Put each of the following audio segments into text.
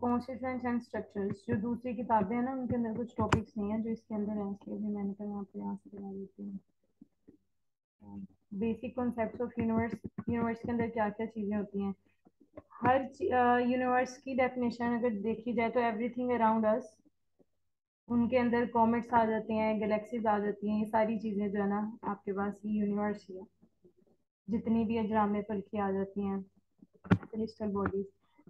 Constituents and structures, जो दूसरी किताबें हैं ना उनके अंदर कुछ टॉपिक्स नहीं है जो इसके अंदर है, इसलिए भी मैंने कहा आपको यहाँ से करा देती हूँ। Basic concepts of universe, universe के अंदर क्या क्या चीज़ें होती हैं। हर यूनिवर्स की डेफिनेशन अगर देखी जाए तो एवरीथिंग अराउंड अस, उनके अंदर कॉमेट्स आ जाते हैं, गैलेक्सीज आ जाती हैं, ये सारी चीज़ें जो है ना आपके पास ये यूनिवर्स ही है। जितनी भी अजराम फल्की आ जाती हैं, सेलेस्टियल बॉडीज।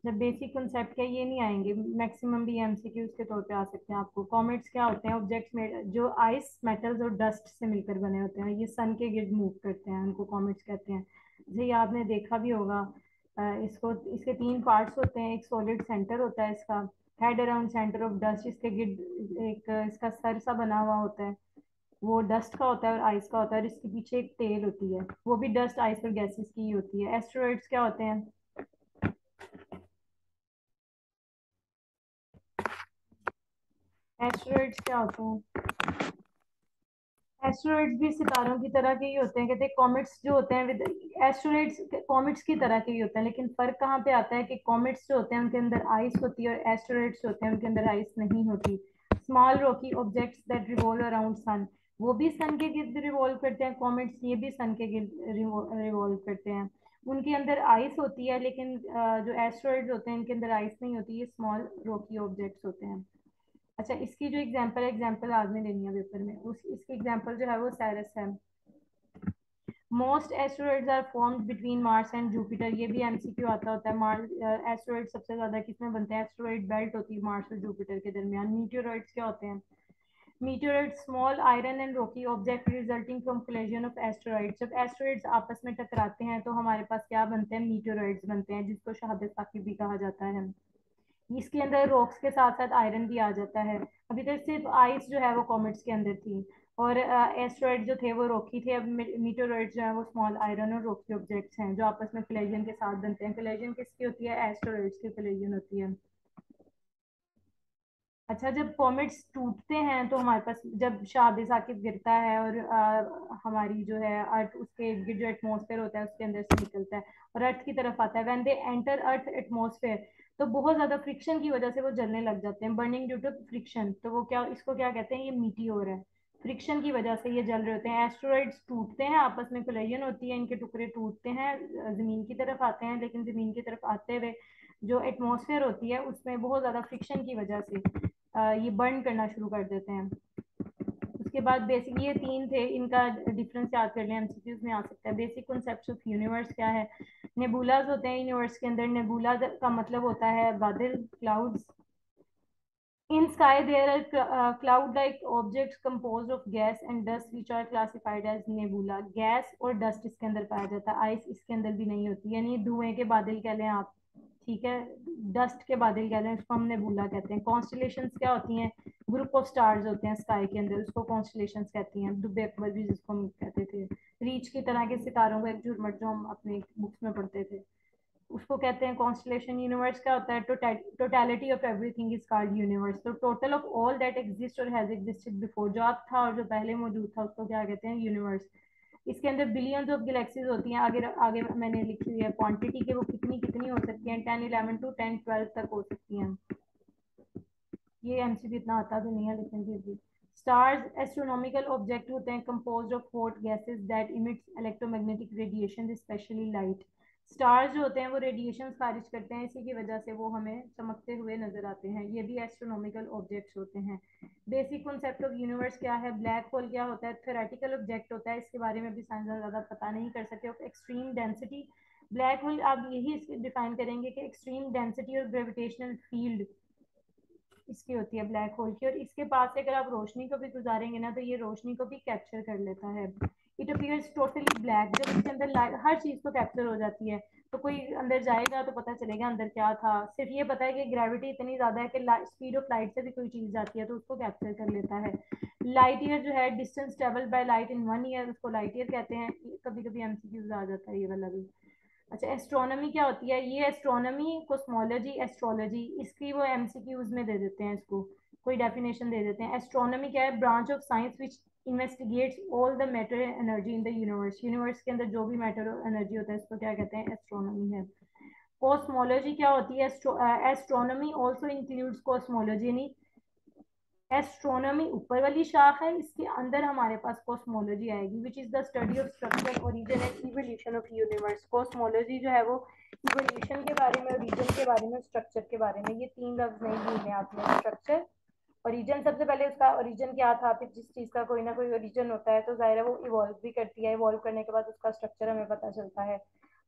जब बेसिक कॉन्सेप्ट क्या ये नहीं आएंगे, मैक्सिमम भी एमसीक्यूज के तौर पे आ सकते हैं आपको। कॉमेट्स क्या होते हैं? ऑब्जेक्ट्स में जो आइस, मेटल्स और डस्ट से मिलकर बने होते हैं, ये सन के गिर्द मूव करते हैं, उनको कॉमेट्स कहते हैं। जैसे आपने देखा भी होगा, इसको, इसके तीन पार्ट्स होते हैं। एक सॉलिड सेंटर होता है इसका, head around centre of dust, इसके गिर्द एक इसका सर सा बना हुआ होता है, वो डस्ट का होता है और आइस का होता है, और इसके पीछे एक टेल होती है, वो भी डस्ट, आइस और गैसेस की ही होती है। एस्टेरॉइड्स क्या होते हैं? एस्टेरॉइड्स क्या होते हैं? एस्टेरॉइड्स भी सितारों की तरह के ही होते हैं। कहते हैं कॉमेट्स जो होते हैं विद एस्टेरॉइड्स, कॉमेट्स की तरह के ही होते हैं, लेकिन फर्क कहाँ पे आता है कि कॉमेट्स जो होते हैं उनके अंदर आइस होती है और एस्टेरॉइड्स जो होते हैं उनके अंदर आइस नहीं होती। Small rocky objects that revolve around sun, वो भी सन के गिर्द रिवॉल्व करते हैं। कॉमेट्स ये भी सन के गिर्द रिवॉल्व करते हैं। उनके अंदर आइस होती है, लेकिन जो एस्टेरॉइड्स होते हैं इनके अंदर आइस नहीं होती, ये स्मॉल रॉकी ऑब्जेक्ट्स होते हैं। अच्छा, इसकी जो एग्जांपल है, एग्जांपल आज में देनी है पेपर में, उस इसकी एग्जांपल जो है वो साइरस है। Most asteroids are formed between Mars and Jupiter, ये भी एमसीक्यू आता होता है। मार्स एस्टेरॉइड सबसे ज्यादा किसमें बनते हैं? एस्टेरॉइड बेल्ट होती है मार्स और जुपिटर के दरमियान। मीटेoroids क्या होते हैं? मीटेoroids small iron and rocky object resulting from collision of asteroids. जब एस्टेरॉइड्स आपस में टकराते हैं तो हमारे पास क्या बनते हैं? मीटेoroids बनते हैं, जिसको शहादत साकिब भी कहा जाता है। इसके अंदर रॉक्स के साथ साथ आयरन भी आ जाता है। अभी तक सिर्फ आइस जो है वो कॉमेट्स के अंदर थी, और एस्ट्रॉइड जो थे वो रॉकी थे। अब मीटेoroids जो है वो स्मॉल आयरन और रॉकी ऑब्जेक्ट्स हैं जो आपस में कोलिजन के साथ बनते हैं। कोलिजन किसकी होती है? एस्ट्रॉइड्स की कोलिजन होती है। अच्छा, जब कॉमेट्स टूटते हैं तो हमारे पास, जब शाहाब साकिब गिरता है और हमारी जो है अर्थ, उसके इर्द गिर्द जो एटमॉस्फेयर होता है उसके अंदर से निकलता है और अर्थ की तरफ आता है, when they enter earth atmosphere, तो बहुत ज्यादा फ्रिक्शन की वजह से वो जलने लग जाते हैं। बर्निंग ड्यू टू फ्रिक्शन, तो वो क्या, इसको क्या कहते हैं? ये मीटियोर है। फ्रिक्शन की वजह से ये जल रहे होते हैं। एस्टेरॉइड्स टूटते हैं, आपस में कोलिजन होती है, इनके टुकड़े टूटते हैं, जमीन की तरफ आते हैं, लेकिन जमीन की तरफ आते हुए जो एटमॉस्फेयर होती है उसमें बहुत ज्यादा फ्रिक्शन की वजह से ये बर्न करना शुरू कर देते हैं। उसके बाद बेसिक, ये तीन थे, इनका डिफरेंस याद कर लें, एमसीक्यूज में आ सकता है। बेसिक कॉन्सेप्ट्स ऑफ यूनिवर्स क्या है? नेबुलाज होते हैं यूनिवर्स के अंदर। नेबुला का मतलब होता है बादल, clouds. In sky there are cloud like objects composed of gas and dust which are classified as nebula. Gas और डस्ट इसके अंदर पाया जाता है, आइस इसके अंदर भी नहीं होती, यानी धुएं के बादल कह लें आप, ठीक है, डस्ट के बादल कह लें, उसको हम नेबुला कहते हैं। कॉन्स्टलेशंस क्या होती हैं? ग्रुप ऑफ स्टार्स होते हैं स्काई के अंदर, उसको कॉन्स्टलेशंस कहती हैं। दुबे अकबर भी जिसको हम कहते थे, रीच की तरह के सितारों का एक झुरमट जो हम अपने बुक्स में पढ़ते थे, उसको कहते हैं कॉन्स्टलेशन। यूनिवर्स क्या होता है? Totality of everything is called universe. तो total of all that exist और हैज एग्जिस्टेड बिफोर, जो अब था और जो पहले मौजूद था, उसको क्या कहते हैं? यूनिवर्स। इसके अंदर बिलियंस ऑफ गैलेक्सीज होती हैं। आगे आगे मैंने लिखी हुई है क्वांटिटी के, वो कितनी कितनी हो सकती हैं? 10 11 टू 10 12 तक हो सकती हैं। ये एमसीक्यू इतना आता तो नहीं है, लेकिन फिर भी। स्टार्स एस्ट्रोनॉमिकल ऑब्जेक्ट होते हैं composed of hot gases that emits electromagnetic radiation, specially light. Stars जो होते हैं वो रेडिएशन खारिज करते हैं, इसी की वजह से वो हमें चमकते हुए नजर आते हैं। ये भी एस्ट्रोनॉमिकल ऑब्जेक्ट्स होते हैं। बेसिक कॉन्सेप्ट ऑफ यूनिवर्स क्या है? ब्लैक होल क्या होता है? थ्योरेटिकल ऑब्जेक्ट होता है, इसके बारे में भी साइंस ज्यादा पता नहीं कर सके। Of extreme density, black hole आप यही डिफाइन करेंगे कि एक्सट्रीम डेंसिटी और ग्रेविटेशनल फील्ड इसकी होती है ब्लैक होल की, और इसके पास से अगर आप रोशनी को भी गुजारेंगे ना तो ये रोशनी को भी कैप्चर कर लेता है। इट अपीयर्स टोटली ब्लैक, जब इसके अंदर हर चीज को कैप्चर हो जाती है, तो कोई अंदर जाएगा तो पता चलेगा अंदर क्या था। सिर्फ ये पता है कि ग्रेविटी इतनी ज्यादा है कि स्पीड ऑफ लाइट से भी कोई चीज जाती है तो उसको कैप्चर कर लेता है। लाइट ईयर जो है, distance travel by light in 1 year, उसको लाइट ईयर कहते हैं। कभी कभी एमसीक्यूज आ जाता है ये वाला भी। अच्छा, एस्ट्रोनॉमी क्या होती है? ये एस्ट्रोनॉमी, कोस्मोलॉजी, एस्ट्रोलॉजी, इसकी वो एमसीक्यूज में दे देते हैं, इसको कोई डेफिनेशन दे देते हैं। एस्ट्रोनॉमी क्या है? Branch of science which investigates all the matter energy in the universe. Universe के अंदर जो भी मैटर और एनर्जी होता है उसको क्या कहते हैं? एस्ट्रोनॉमी है। कॉस्मोलॉजी क्या होती है? Astronomy also includes cosmology. नहीं, एस्ट्रोनॉमी ऊपर वाली शाख है, इसके अंदर हमारे पास कॉस्मोलॉजी आएगी, which is the study of structure, origin and evolution of universe. Cosmology जो है वो इवोल्यूशन के बारे में, ओरिजिन के बारे में, स्ट्रक्चर के बारे में। ये तीन लफ्ज नहीं भूलने आपने, स्ट्रक्चर, ओरिजिन। सबसे पहले उसका ओरिजिन क्या था, फिर जिस चीज का कोई ना कोई ओरिजिन होता है तो जाहिर है वो इवॉल्व भी करती है, इवॉल्व करने के बाद उसका स्ट्रक्चर हमें पता चलता है।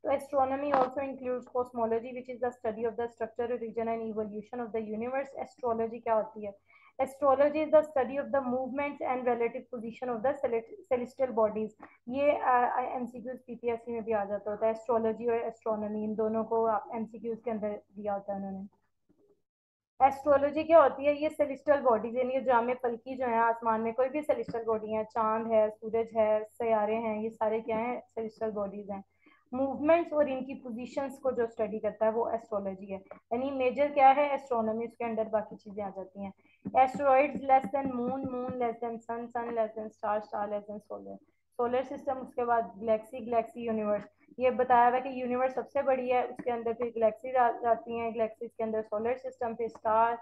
तो astronomy also includes cosmology which is the study of the structure, origin and evolution of the universe. Astrology क्या होती है? Astrology is the study of the movements and relative position of the celestial bodies. ये MCQs PPSC में भी आ जाता होता है, astrology और एस्ट्रोनॉमी इन दोनों को एमसीक्यूज के अंदर दिया होता है उन्होंने। एस्ट्रोलॉजी क्या होती है? ये सेलेस्टियल बॉडीज, यानी जामे फल्की जो है आसमान में कोई भी सेलेस्टियल बॉडी है, चांद है, सूरज है, सयारे हैं, ये सारे क्या हैं? सेलेस्टियल बॉडीज हैं। मूवमेंट्स और इनकी पोजीशंस को जो स्टडी करता है वो एस्ट्रोलॉजी है। यानी मेजर क्या है? एस्ट्रोनॉमी, उसके अंदर बाकी चीजें आ जाती हैं। Asteroids less than moon, moon less than sun, sun less than star, star less than solar, solar system. उसके बाद गैलेक्सी, गैलेक्सी यूनिवर्स। ये बताया हुआ कि यूनिवर्स सबसे बड़ी है, उसके अंदर फिर गैलेक्सीज जाती हैं, गैलेक्सीज के अंदर सोलर सिस्टम, फिर स्टार,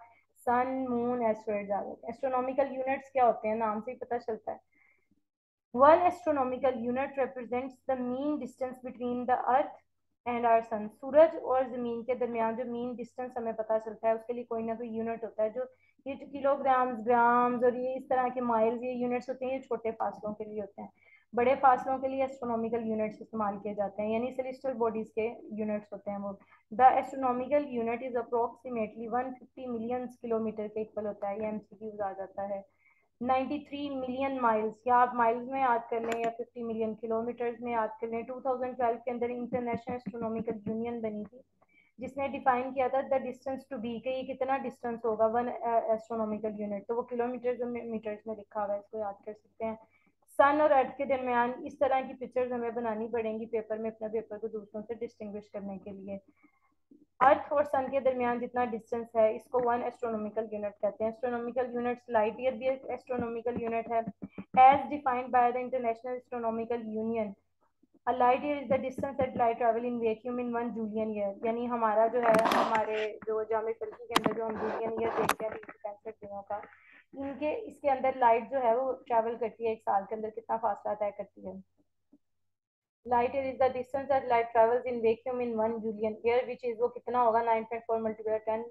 सन, मून, एस्ट्रॉइड्स आ जाते हैं। एस्ट्रोनॉमिकल यूनिट्स क्या होते हैं? नाम से ही पता चलता है। One astronomical unit represents the mean distance between the earth and our sun. सूरज और जमीन के दरमियान जो मीन डिस्टेंस हमें पता चलता है, उसके लिए कोई ना कोई यूनिट होता है। जो ये किलोग्राम्स, ग्राम्स और ये इस तरह के माइल्स, ये यूनिट्स होते हैं, ये छोटे फासलों के लिए होते हैं। बड़े फासलों के लिए एस्ट्रोनॉमिकल यूनिट्स इस्तेमाल किए जाते हैं, यानी सेलेस्टियल बॉडीज के यूनिट्स होते हैं वो। The astronomical unit is approximately 150 million kilometre के इक्वल होता है। ये एमसीक्यूज आ जाता है। 93 मिलियन माइल्स, या आप माइल्स में याद कर लें या 50 मिलियन किलोमीटर्स में याद कर लें। 2012 के अंदर इंटरनेशनल एस्ट्रोनॉमिकल यूनियन बनी थी, जिसने डिफाइन किया था द डिस्टेंस टू बी, के ये कितना डिस्टेंस होगा वन एस्ट्रोनॉमिकल यूनिट, तो वो किलोमीटर्स में, मीटर्स में लिखा हुआ है, इसको याद कर सकते हैं। सन और अर्थ के दरमियान इस तरह की पिक्चर्स हमें बनानी पड़ेंगी पेपर में, अपने पेपर को दूसरों से डिस्टिंग्विश करने के लिए। अर्थ और सन के दरमियान जितना डिस्टेंस है, इसको वन एस्ट्रोनॉमिकल यूनिट कहते हैं। एस्ट्रोनॉमिकल यूनिट्स, लाइट ईयर भी एक एस्ट्रोनॉमिकल यूनिट है, as defined by the International Astronomical Union. A light year is the distance that light travel in vacuum in one Julian year. यानी हमारा जो है, हमारे जो जामे फल्की के अंदर जो हम जूलियन ईयर देखते हैं 365 दिनों का, इनके इसके अंदर लाइट जो है वो ट्रैवल करती है एक साल के अंदर, कितना फासला तय करती है। Light year is the distance that light travels in vacuum in one Julian year, which is वो कितना होगा? 9.4 मल्टीप्लाई 10,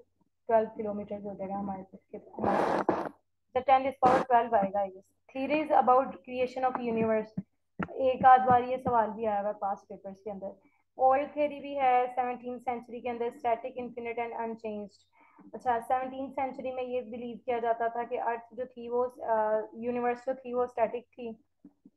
12 किलोमीटर हो जाएगा हमारे पास। द 10 इज पावर 12 आएगा I guess. Theories about creation of universe, एक आध बार ये सवाल भी आया हुआ पास पेपर्स के अंदर। ओल्ड थ्योरी भी है 17th सेंचुरी के अंदर, स्टैटिक, इन्फिनिट एंड अनचेंज्ड। अच्छा, 17th सेंचुरी में ये बिलीव किया जाता था कि अर्थ जो थी वो, यूनिवर्स जो थी वो स्टैटिक थी,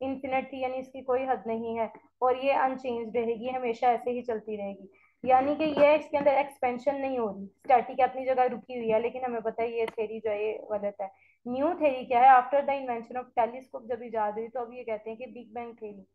इन्फिनिट थी, यानी इसकी कोई हद नहीं है, और ये अनचेंज रहेगी, हमेशा ऐसे ही चलती रहेगी। यानी कि ये इसके अंदर एक्सपेंशन नहीं हो रही, स्टैटिक अपनी जगह रुकी हुई है, लेकिन हमें पता है ये थ्योरी जो है ये गलत है। न्यू थ्योरी क्या है? After the invention of telescope जब इजाद हुई तो अब ये कहते हैं कि बिग बैंग थ्योरी,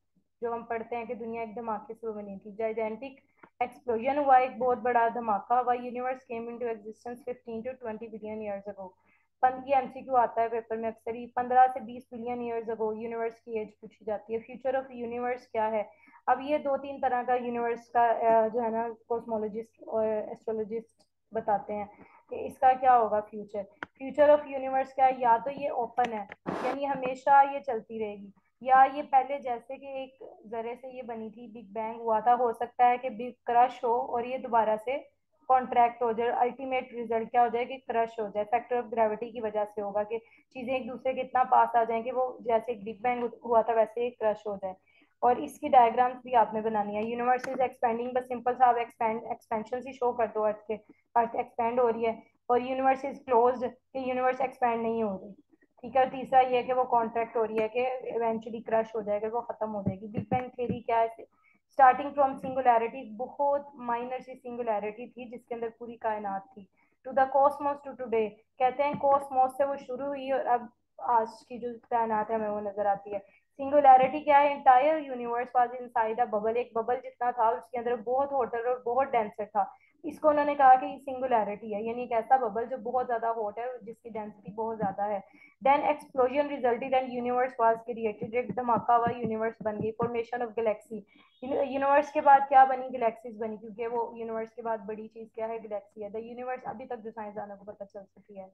जो हम पढ़ते हैं कि दुनिया एक धमाके से बनी थी, जाइजेंटिक एक्सप्लोजन हुआ, एक बहुत बड़ा धमाका हुआ, universe came into existence 15 to 20 billion years ago. ये एमसीक्यू आता है पेपर में अक्सर ही, 15 से 20 बिलियन ईयर्स अगो यूनिवर्स की एज पूछी जाती है। फ्यूचर ऑफ यूनिवर्स क्या है? अब ये दो तीन तरह का यूनिवर्स का जो है ना, कॉस्मोलॉजिस्ट और एस्ट्रोलॉजिस्ट बताते हैं कि इसका क्या होगा फ्यूचर। फ्यूचर ऑफ यूनिवर्स क्या है? या तो ये ओपन है, यानी हमेशा ये चलती रहेगी, या ये पहले जैसे कि एक जरे से ये बनी थी, बिग बैंग हुआ था, हो सकता है कि बिग क्रश हो और ये दोबारा से कॉन्ट्रैक्ट हो जाए, अल्टीमेट रिजल्ट क्या हो जाए कि क्रश हो जाए, फैक्टर ऑफ ग्रेविटी की वजह से होगा कि चीजें एक दूसरे के इतना पास आ जाएं कि वो जैसे एक बिग बैंग हुआ था वैसे एक क्रश हो जाए। और इसकी डायग्राम्स भी आपने बनानी है। यूनिवर्स इज एक्सपेंडिंग, बस सिंपल सा आप एक्सपेंशन ही शो कर दो अर्थ के, अर्थ एक्सपेंड हो रही है, और यूनिवर्स इज क्लोज्ड कि यूनिवर्स एक्सपेंड नहीं हो रही। ठीक है, तीसरा ये है कि वो कॉन्ट्रैक्ट हो रही है कि इवेंचुअली क्रश हो जाएगा, वो खत्म हो जाएगी। बिग बैंग थ्योरी क्या है? स्टार्टिंग फ्रॉम सिंगुलैरिटी, बहुत माइनर सी सिंगुलैरिटी थी जिसके अंदर पूरी कायनात थी, to the cosmos to today, कहते हैं कॉस्मोस से वो शुरू हुई और अब आज की जो कायनात है हमें वो नजर आती है। सिंगुलैरिटी क्या है? Entire universe was inside a bubble, एक बबल जितना था उसके अंदर बहुत होटर और बहुत डेंसर था, इसको उन्होंने कहा कि सिंगुलैरिटी है, यानी एक ऐसा बबल जो बहुत ज्यादा हॉट है और जिसकी डेंसिटी बहुत ज्यादा है। Then explosion resulted and universe was created, एक धमाका हुआ, यूनिवर्स बन गई, फॉर्मेशन ऑफ गैलेक्सी। यूनिवर्स के बाद क्या बनी, गैलेक्सीज बनी, क्योंकि वो यूनिवर्स के बाद बड़ी चीज क्या है, गैलेक्सी है। द यूनिवर्स, अभी तक जो साइंसदानों को पता चल चुकी है,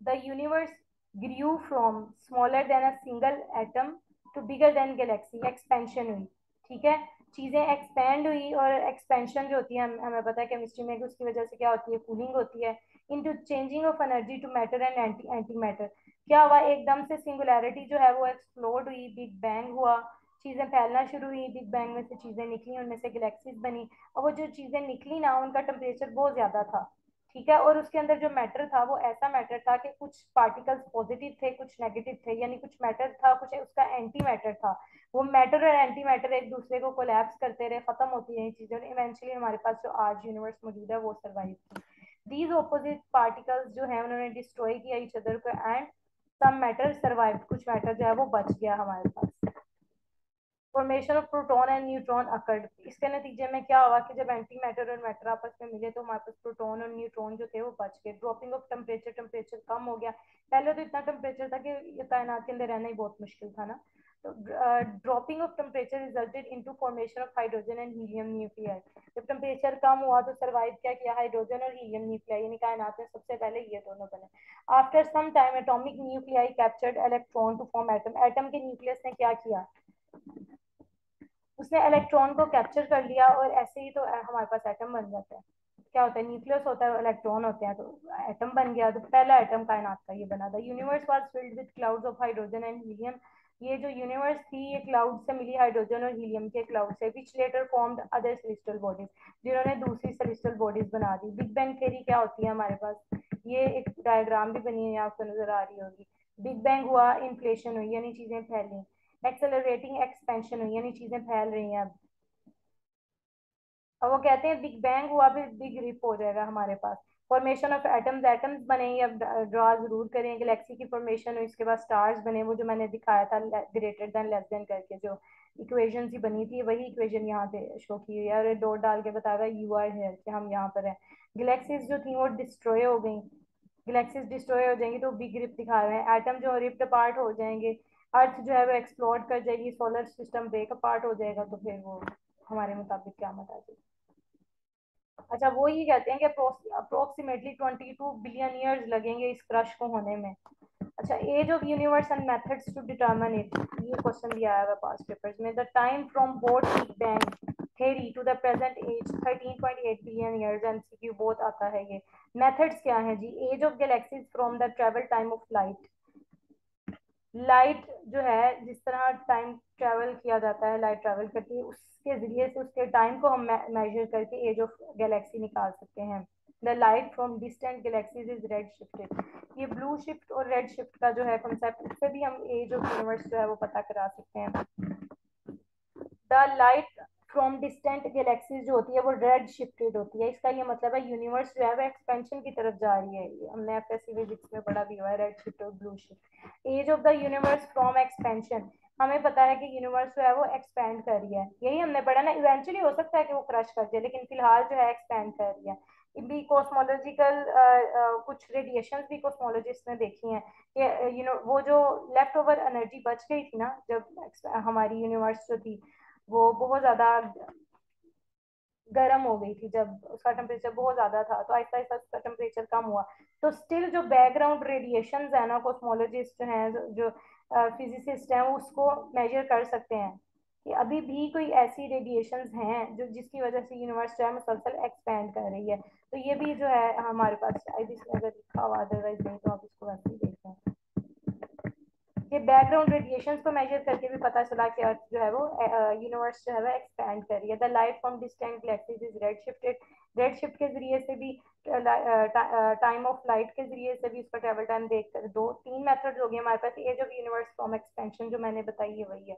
the universe grew from smaller than a single atom to bigger than galaxy, expansion हुई। ठीक है, चीजें एक्सपेंड हुई, और एक्सपेंशन जो होती है हमें पता है केमिस्ट्री में कि उसकी वजह से क्या होती है, कूलिंग होती है। Into changing of energy to matter and anti anti matter, क्या हुआ, एकदम से सिंगुलैरिटी जो है वो एक्सप्लोड हुई, बिग बैंग हुआ, चीजें फैलना शुरू हुई, बिग बैंग में से चीजें निकली, उनमें से गैलेक्सीज बनी। और वो जो चीजें निकली ना, उनका टेम्परेचर बहुत ज्यादा था। ठीक है, और उसके अंदर जो मैटर था वो ऐसा मैटर था कि कुछ पार्टिकल्स पॉजिटिव थे, कुछ नेगेटिव थे, यानी कुछ मैटर था, कुछ उसका एंटी मैटर था। वो मैटर और एंटी मैटर एक दूसरे को कोलैप्स करते रहे, खत्म होती रही चीजें, और इवेंचुअली हमारे पास जो आज यूनिवर्स मौजूद है वो सर्वाइव की। दीज ऑपोजिट पार्टिकल्स जो है उन्होंने डिस्ट्रॉय किया ईच अदर को, एंड सम मैटर सर्वाइव, कुछ मैटर जो है वो बच गया हमारे पास। Formation of proton and neutron occurred, इसके नतीजे में क्या हुआ कि जब एंटी मैटर और मैटर आपस में मिले तो हमारे पास प्रोटॉन और न्यूट्रॉन जो थे वो बच गए। ड्रॉपिंग ऑफ टेम्परेचर, टेम्परेचर कम हो गया। पहले तो इतना टेम्परेचर था कि ये कायनात के अंदर रहना ही बहुत मुश्किल था ना। तो dropping of temperature resulted into formation of hydrogen and helium nuclei. जब टेम्परेचर कम हुआ तो सर्वाइव क्या किया, हाइड्रोजन और हीलियम न्यूक्लियाई, यानी कायनात में सबसे पहले ये दोनों बने। After some time atomic nuclei captured electron to form atom, atom के न्यूक्लियस ने क्या किया, उसने इलेक्ट्रॉन को कैप्चर कर लिया, और ऐसे ही तो हमारे पास एटम बन जाता है। क्या होता है, न्यूक्लियस होता है, इलेक्ट्रॉन होते हैं, तो एटम बन गया। तो पहला एटम कायनात का ये बना था। Universe was filled with clouds of hydrogen and helium, ये जो यूनिवर्स थी ये क्लाउड से मिली, हाइड्रोजन और हीलियम के क्लाउड से, which later formed other celestial bodies, जिन्होंने दूसरी सेलेस्टियल बॉडीज बना दी। बिग बैंग थ्योरी क्या होती है हमारे पास, ये एक डायग्राम भी बनी है, आपको नजर आ रही होगी। बिग बैंग हुआ, इन्फ्लेशन हुई, यानी चीजें फैली। एक्सेलरेटिंग एक्सपेंशन हुई, यानी चीजें फैल रही हैं अब वो कहते हैं बिग बैंग हुआ, फिर बिग रिप हो जाएगा हमारे पास। फॉर्मेशन ऑफ एटम्स, एटम्स बने, अब ड्रा जरूर करें। गैलेक्सी की फॉर्मेशन हुई, इसके बाद स्टार्स बने, वो जो मैंने दिखाया था ग्रेटर देन लेस देन करके, जो इक्वेशन ही बनी थी वही इक्वेशन यहाँ पे शो की हुई है, और डॉट डाल के बताया हुआ यू आर है कि हम यहाँ पर हैं। गैलेक्सीज जो थी वो डिस्ट्रॉय हो गई, गैलेक्सीज डिस्ट्रॉय हो जाएंगी तो बिग रिप दिखा रहे हैं। एटम जो रिप्ट अपार्ट हो जाएंगे, अर्थ जो है वो एक्सप्लोड कर जाएगी, सोलर सिस्टम ब्रेक अपार्ट हो जाएगा, तो फिर वो हमारे मुताबिक क्या आ जाएगी। अच्छा, वो ये कहते हैं कि अप्रोक्सीमेटली 22 बिलियन ईयर्स लगेंगे इस क्रश को होने में। अच्छा, age of universe and methods to determine it, ये क्वेश्चन भी आया हुआ पास्ट पेपर्स में। The time from both big bang theory to the present age 13.8 billion years, MCQ बहुत आता है ये। मेथड्स क्या है जी, age of galaxies from the travel time of light, light जो है जिस तरह टाइम ट्रेवल किया जाता है, लाइट ट्रेवल करती है, उसके जरिए से उसके टाइम को हम मेजर करके एज ऑफ गैलेक्सी निकाल सकते हैं। The light from distant galaxies is red shifted, ये ब्लू शिफ्ट और रेड शिफ्ट का जो है कॉन्सेप्ट, इससे भी हम एज ऑफ यूनिवर्स जो है वो पता करा सकते हैं। The light from distant galaxies जो होती है वो रेड शिफ्टेड होती है, इसका ये मतलब है यूनिवर्स जो है वो एक्सपेंशन की तरफ जा रही है। ये हमने एफएससी फिजिक्स में पढ़ा भी हुआ है, रेड शिफ्ट और blue shift. Age of the universe from expansion, हमें पता है कि यूनिवर्स जो है वो एक्सपेंड कर रही है, यही हमने पढ़ा ना। इवेंचुअली हो सकता है कि वो क्रश कर जाए, लेकिन फिलहाल जो है एक्सपेंड कर रही है। भी कॉस्मोलॉजिकल कुछ रेडिएशन भी कॉस्मोलॉजिस्ट ने देखी हैं कि वो जो लेफ्ट ओवर एनर्जी बच गई थी ना, जब हमारी यूनिवर्स जो थी वो बहुत ज्यादा गर्म हो गई थी, जब उसका टेम्परेचर बहुत ज्यादा था, तो आहिस्ता आहिस्ता उसका टेम्परेचर कम हुआ। तो स्टिल जो बैकग्राउंड रेडिएशन है ना, कॉस्मोलॉजिस्ट हैं जो फिजिसिस्ट हैं, वो उसको मेजर कर सकते हैं कि अभी भी कोई ऐसी रेडिएशंस हैं जो जिसकी वजह से यूनिवर्स जो है मुसलसल एक्सपैंड कर रही है। तो ये भी जो है हमारे पास शायद इसमें अगर लिखा हुआ, अदरवाइज नहीं तो आप इसको वैसे ही देखें। ये बैकग्राउंड रेडिएशंस को मेजर करके भी पता चला कि अर्थ जो है वो यूनिवर्स जो है वो एक्सपैंड कर रही है। The light from distant galaxies is red shifted, red shift के जरिए से भी, टाइम ऑफ लाइट के जरिए से भी उसका ट्रेवल टाइम देख कर, दो तीन मेथड्स हो गए हमारे पास। Age of universe from expansion जो मैंने बताई है वही है।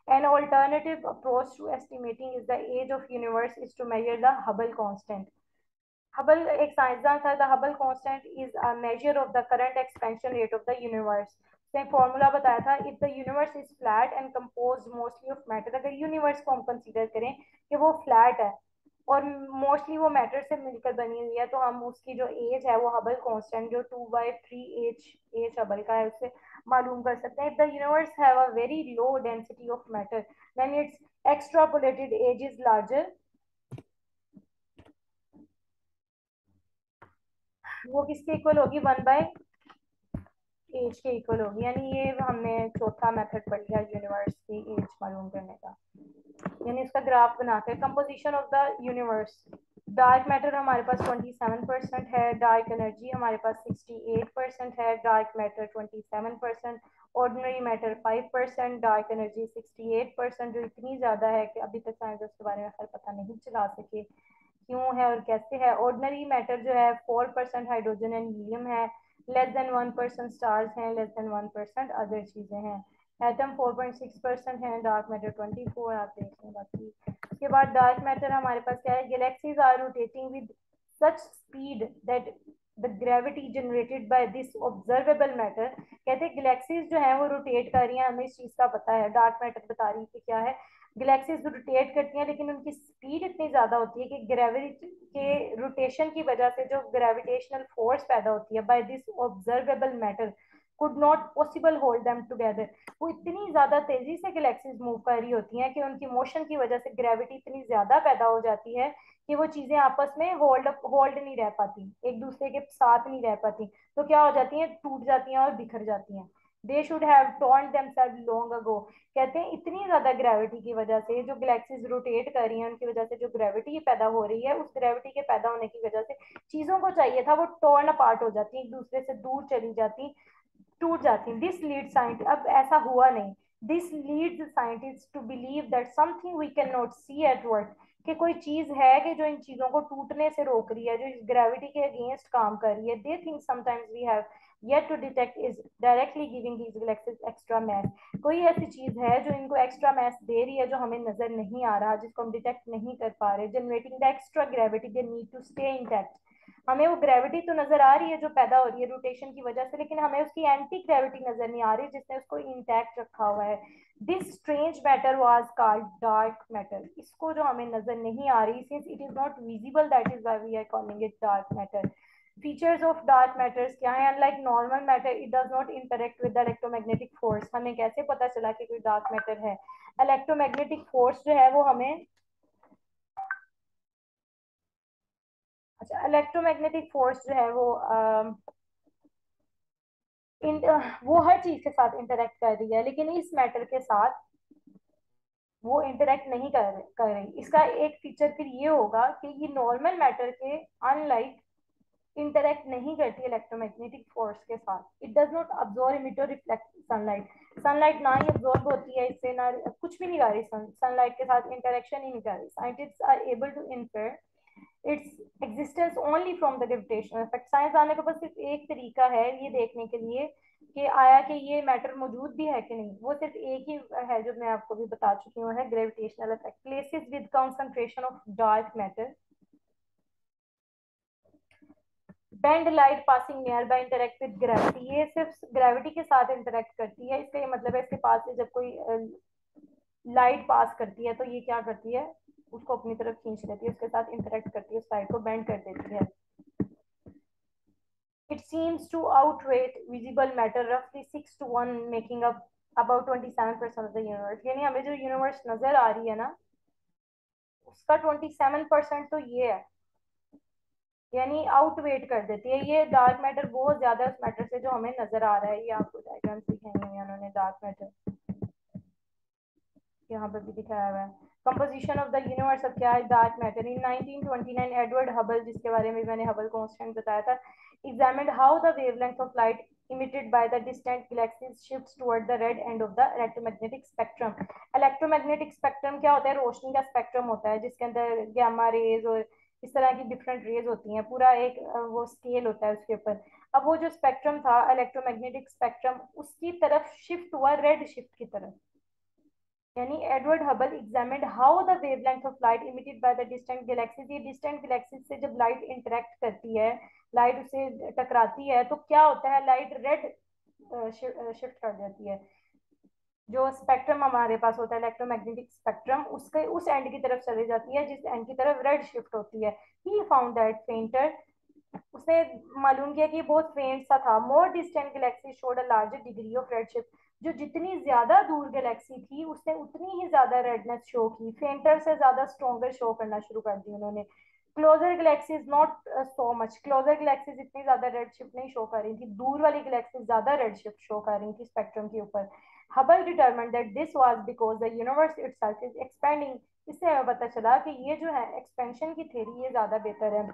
An alternative approach to estimating is the age of universe is to measure the Hubble constant. Hubble एक साइंसदान था, the Hubble constant is a measure of the current expansion rate of the universe. उसने formula बताया था, if the universe is flat and composed mostly of matter, अगर universe को हम consider करें कि वो फ्लैट है और मोस्टली वो मैटर से मिलकर बनी हुई है, तो हम उसकी जो एज है वो हबल कांस्टेंट जो 2/3 एज एज हबल का है उससे मालूम कर सकते हैं. If the universe have a very low density of matter then its extrapolated age is larger. वो किसके इक्वल होगी? 1/एज के इक्वल होगी. यानी ये हमने चौथा मेथड पढ़ लिया यूनिवर्स की एज मालूम करने का. यानी इसका ग्राफ बनाकर composition of the universe. Dark matter हमारे पास 27% है, डार्क एनर्जी हमारे पास 68% है, dark matter 27%, ordinary matter 5%, dark energy 68%, जो इतनी ज़्यादा है कि अभी तक साइंटिस्ट के बारे में खैर पता नहीं चला सके क्यों है और कैसे है. ऑर्डिनरी मैटर जो है 4% हाइड्रोजन एंड हीलियम है, लेस देन 1% स्टार्स हैं, लेस देन 1% अदर चीज़ें हैं. एटम 4.6% है, डार्क मैटर 24. आप देख लें बाकी. उसके बाद डार्क मैटर हमारे पास क्या है? Galaxies are rotating with such speed that the gravity generated by this observable matter. कहते हैं गैलेक्सीज जो है वो रोटेट कर रही हैं, हमें इस चीज का पता है. डार्क मैटर बता रही है कि क्या है, गैलेक्सीज रोटेट करती हैं लेकिन उनकी स्पीड इतनी ज्यादा होती है कि ग्रेविटी के रोटेशन की वजह से जो ग्रेविटेशनल फोर्स पैदा होती है by this observable matter could not possible hold them together. वो इतनी ज्यादा तेजी से गैलेक्सीज मूव कर रही होती हैं कि उनकी मोशन की वजह से ग्रेविटी इतनी ज्यादा पैदा हो जाती है कि वो चीजें आपस में होल्ड नहीं रह पाती, एक दूसरे के साथ नहीं रह पाती. तो क्या हो जाती हैं? टूट जाती हैं और बिखर जाती हैं. They should have torn themselves long ago. कहते हैं इतनी ज्यादा ग्रेविटी की वजह से जो गैलेक्सीज रोटेट कर रही हैं उनकी वजह से जो ग्रेविटी पैदा हो रही है, उस ग्रेविटी के पैदा होने की वजह से चीजों को चाहिए था वो टॉर्न अपार्ट हो जाती, एक दूसरे से दूर चली जाती, टूट जाती. दिस लीड साइंटिस्ट, अब ऐसा हुआ नहीं, this leads scientist to believe that something we can not see at work, कि कोई चीज है कि जो इन चीजों को टूटने से रोक रही है, जो इस ग्रेविटी के अगेंस्ट काम कर रही है. They think sometimes we have yet to detect is directly giving these galaxies extra mass. कोई ऐसी चीज है जो इनको एक्स्ट्रा मैस दे रही है जो हमें नजर नहीं आ रहा, जिसको हम डिटेक्ट नहीं कर पा रहे. Generating the extra gravity they need to stay intact. हमें वो ग्रेविटी तो नजर आ रही है जो पैदा हो रही है रोटेशन की वजह से, लेकिन हमें उसकी एंटी ग्रेविटी नजर नहीं आ रही जिसने उसको इंटैक्ट रखा हुआ है. This strange matter was called dark matter. इसको जो हमें नजर नहीं आ रही, since it is not visible, that is why we are calling it dark matter. Features of dark matters क्या है? Unlike normal matter it does not interact with the electromagnetic force. हमें कैसे पता चला कि कोई डार्क मैटर है? Electromagnetic force जो है वो हमें, अच्छा, इलेक्ट्रोमैग्नेटिक फोर्स जो है वो हर चीज के साथ इंटरेक्ट कर रही है, लेकिन इस मैटर के साथ वो इंटरेक्ट नहीं कर रही. इसका एक फीचर फिर ये होगा कि ये नॉर्मल मैटर के अनलाइक इंटरेक्ट नहीं करती इलेक्ट्रोमैग्नेटिक फोर्स के साथ. It does not absorb emit और रिफ्लेक्ट सनलाइट. सनलाइट ना ही अब्सॉर्ब होती है इससे, ना कुछ भी नहीं कर रही, सनलाइट के साथ इंटरेक्शन ही नहीं कर रही. Scientist are able to infer its existence only from the gravitational effect. Science आने के पास सिर्फ एक तरीका है ये देखने के लिए कि आया कि ये मैटर मौजूद भी है कि नहीं. वो सिर्फ एक ही है जो मैं आपको भी बता चुकी हूँ, है gravitational effect. Places with concentration of dark matter bend light passing near by interact with gravity. ये सिर्फ ग्रेविटी के साथ इंटरेक्ट करती है. इसका ये मतलब है इसके पास से जब कोई लाइट पास करती है तो ये क्या करती है? उसको अपनी तरफ खींच लेती है, उसके साथ इंटरेक्ट करती है, उस लाइट को बेंड कर देती है. It seems to outweigh visible matter roughly 6 to 1, making up about 27% of the universe. यानी हमें जो यूनिवर्स नजर आ रही है ना, उसका 27% तो ये है, यानी आउटवेट कर देती है. ये डार्क मैटर बहुत ज्यादा है उस मैटर से जो हमें नजर आ रहा है. ये आपको डायग्राम्स दिखाई हुई है उन्होंने डार्क मैटर, यहाँ पर भी दिखाया हुआ है. कंपोजिशन ऑफ द यूनिवर्स अब क्या है? Dark matter. In 1929 Edward Hubble, जिसके बारे में मैंने हबल कांस्टेंट बताया था, examined how the wavelength of light emitted by the distant galaxies shifts toward the red end of the electromagnetic spectrum. Electromagnetic spectrum क्या होता है? रोशनी का स्पेक्ट्रम होता है जिसके अंदर गैमा रेज और इस तरह की डिफरेंट रेज होती हैं. पूरा एक वो स्केल होता है उसके ऊपर. अब वो जो स्पेक्ट्रम था इलेक्ट्रोमैग्नेटिक स्पेक्ट्रम, उसकी तरफ शिफ्ट हुआ, रेड शिफ्ट की तरफ. यानी Edward Hubble examined how the wavelength of light emitted by the distant galaxies. ये डिस्टेंट गैलेक्सीज से जब लाइट इंटरेक्ट करती है, लाइट उससे टकराती है, तो क्या होता है? लाइट रेड शिफ्ट कर जाती है. जो स्पेक्ट्रम हमारे पास होता है इलेक्ट्रोमैग्नेटिक स्पेक्ट्रम, उसके उस एंड की तरफ चली जाती है जिस एंड की तरफ रेड शिफ्ट होती है। ही फाउंड दैट फेंटर, उसने मालूम किया कि ये बहुत फेंट सा था। More distant galaxy showed a larger degree of redshift, जो जितनी ज्यादा दूर गैलेक्सी थी उसने उतनी ही ज्यादा रेडनेस शो की, फेंटर से ज्यादा स्ट्रॉन्गर शो करना शुरू कर दी उन्होंने। Closer galaxies not so much, closer galaxies इतनी ज्यादा रेड शिफ्ट नहीं शो कर रही थी, दूर वाली गैलेक्सीज ज्यादा रेड शिफ्ट शो कर रही थी स्पेक्ट्रम के ऊपर। Hubble determined that this was because the universe itself is expanding, इससे हमें पता चला कि ये जो है एक्सपेंशन की थ्योरी ये ज्यादा बेहतर है।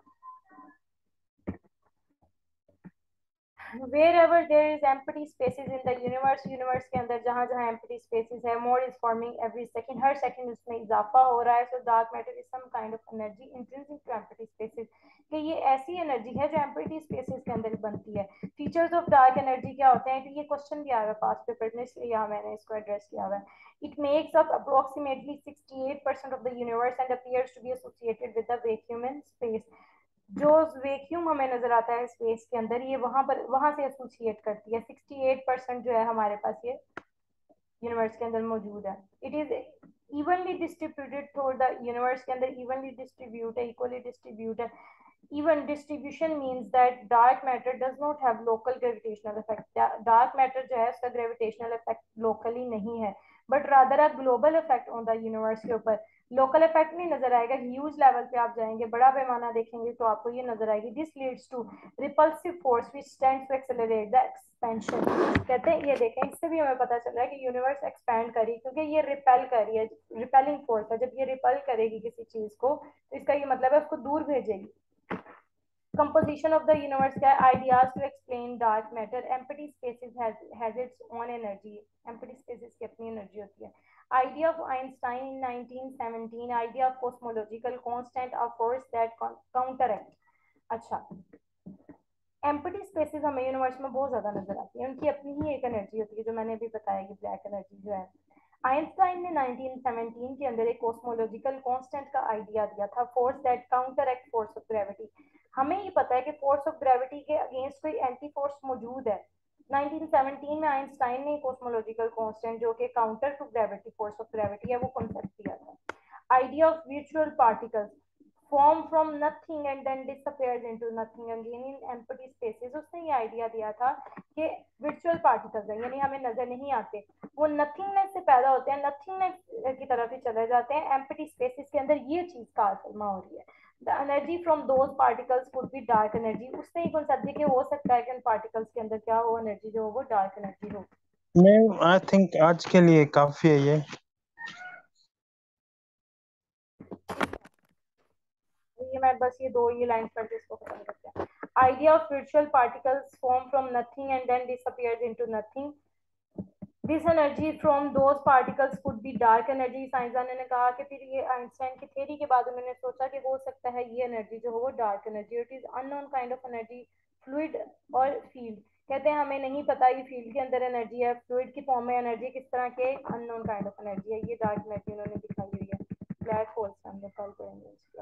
wherever there is empty spaces in the universe, universe के अंदर जहां जहां empty spaces है, more is forming every second, her second उसमें इजाफा हो रहा है। so dark matter is some kind of energy intrinsic to empty spaces, कि ये ऐसी एनर्जी है जो empty spaces के अंदर बनती है। फीचर्स ऑफ डार्क एनर्जी क्या होते हैं, तो ये क्वेश्चन भी आया है पास्ट पेपर में, इसलिए यहाँ मैंने इसको एड्रेस किया हुआ है। It makes up approximately 68% of the universe and appears to be associated with the vacuum in space, जो वैक्यूम हमें नजर आता है स्पेस के अंदर, ये वहां पर वहां से एसोसिएट करती है। 68% जो है हमारे पास ये यूनिवर्स के अंदर मौजूद है। It is evenly distributed through the universe के अंदर, इवनली डिस्ट्रीब्यूट है, इक्वली डिस्ट्रीब्यूट है। even distribution means that dark matter does not have local gravitational effect, dark matter जो है उसका gravitational effect locally नहीं है, but rather a global effect on the universe के ऊपर। लोकल इफेक्ट नहीं नजर आएगा, ह्यूज लेवल पे आप जाएंगे, बड़ा पैमाना देखेंगे तो आपको ये नजर आएगी। This leads to repulsive force which tends to accelerate the expansion, कहते हैं ये देखें, इससे भी हमें पता चल रहा है कि यूनिवर्स एक्सपैंड कर रही है क्योंकि ये रिपेल कर रही है, रिपेलिंग फोर्स है। जब ये रिपेल करेगी किसी चीज को तो इसका ये मतलब है उसको दूर भेजेगी। composition of the universe क्या है, ideas to explain dark matter, empty spaces has its own energy, empty spaces की अपनी एनर्जी होती है। idea of Einstein in 1917, idea of cosmological constant, a force that counteract। अच्छा, एम्प्टी स्पेसेस हमें universe में बहुत ज्यादा नजर आती है, उनकी अपनी ही एक एनर्जी होती है जो मैंने अभी बताया कि ब्लैक एनर्जी जो है। आइंस्टाइन ने 1917 के अंदर एक कॉस्मोलॉजिकल कांस्टेंट का आइडिया दिया था, force that counter act force of gravity. हमें ये पता है कि फोर्स ऑफ ग्रेविटी के अगेंस्ट कोई एंटी फोर्स मौजूद है। 1917 में आइंस्टाइन ने कॉस्मोलॉजिकल कांस्टेंट जो कि counter to gravity force of gravity है वो कॉन्सेप्ट दिया था। Idea of virtual particles form from nothing and then disappears into nothing again in empty spaces, उसने ये आइडिया दिया था कि virtual particles है, यानी हमें नजर नहीं आते, वो nothingness से पैदा होते हैं, nothingness की तरफ ही चले जाते हैं empty spaces के अंदर। ये चीज का असलमा हो रही है। The energy from those particles could be dark energy, उसने ही कॉन्सेप्ट दिया कि हो सकता है कि उन पार्टिकल्स के अंदर क्या हो, एनर्जी जो हो वो डार्क एनर्जी हो। नहीं, आई थिंक आज के लिए काफी है ये। ये मैं बस ये दो ये लाइन पढ़ के इसको खत्म करते हैं। Idea of virtual particles form from nothing and then disappears into nothing, this energy from those particles could be dark energy. साइंसदान ने कहा कि फिर ये आइंस्टाइन की थ्योरी के बाद उन्होंने सोचा कि हो सकता है ये एनर्जी जो हो वो dark energy, it is unknown kind of energy, fluid और फील्ड। कहते हैं हमें नहीं पता ये फील्ड के अंदर एनर्जी है, फ्लूइड की फॉर्म में एनर्जी, किस तरह के अननोन काइंड ऑफ एनर्जी है, ये डार्क एनर्जी उन्होंने दिखाई हुई है। ब्लैक होल्स हम लोग कल करेंगे।